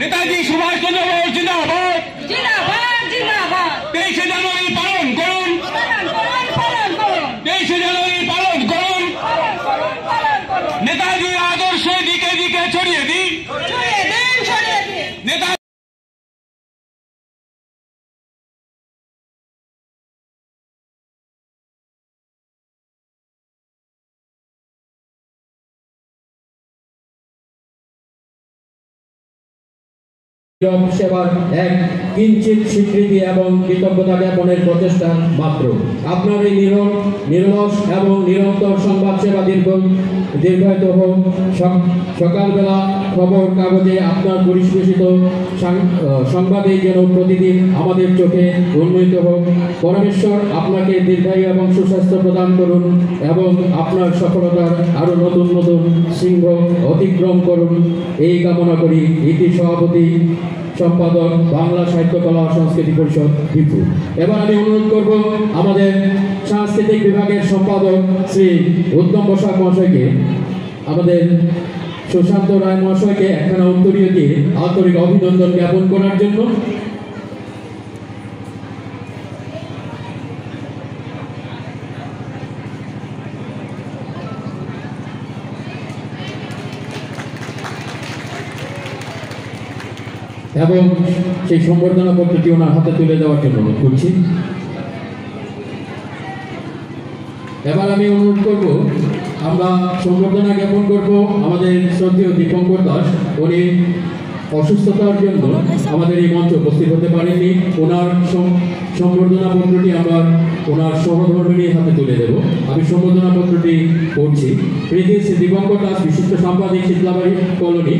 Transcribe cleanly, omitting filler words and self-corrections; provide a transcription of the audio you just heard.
নেতাজি সুভাষচন্দ্র বোস জিন্দাবাদ। 23শে জানুয়ারি পালন করুন, 23শে জানুয়ারি পালন করুন। নেতাজির আদর্শ দিকে দিকে ছড়িয়ে দিন, নেতা সেবার এক কিঞ্চিত স্বীকৃতি এবং কৃতজ্ঞতা জ্ঞাপনের প্রচেষ্টা মাত্র। আপনার এই নিরলস এবং নিরন্তর সংবাদ সেবা দীর্ঘায়িত হোক। সকালবেলা খবর কাগজে আপনার পরিবেশিত সংবাদে যেন প্রতিদিন আমাদের চোখে উন্নীত হোক। পরমেশ্বর আপনাকে দীর্ঘায়ু এবং সুস্বাস্থ্য প্রদান করুন এবং আপনার সফলতার আরো নতুন নতুন সিংহ অতিক্রম করুন, এই কামনা করি। ইতি সভাপতি সম্পাদক, বাংলা সাহিত্য কলা ও সংস্কৃতি পরিষদ, দীপু। এবার আমি অনুরোধ করব আমাদের সাংস্কৃতিক বিভাগের সম্পাদক শ্রী উত্তম বসাক মহাশয়কে, আমাদের সুশান্ত রায় মহাশয়কে একখানা উত্তরীয় দিয়ে আন্তরিক অভিনন্দন জ্ঞাপন করার জন্য। এবং সেই সম্বর্ধনা পত্রটি ওনার হাতে তুলে দেওয়ার জন্য অনুরোধ করছি। এবার আমি অনুরোধ করব, আমরা সম্বর্ধনা জ্ঞাপন করব আমাদের শ্রদ্ধেয় দীপঙ্কর দাস। উনি অসুস্থতার জন্য আমাদের এই মঞ্চে উপস্থিত হতে পারেননি। ওনার সম্বর্ধনা পত্রটি আমরা ওনার সহধর্মিণীর হাতে তুলে দেব। আমি সম্বর্ধনা পত্রটি পড়ছি। প্রিয় শ্রী দীপঙ্কর দাস, বিশিষ্ট সাংবাদিক, শীতলাবাড়ি কলোনি।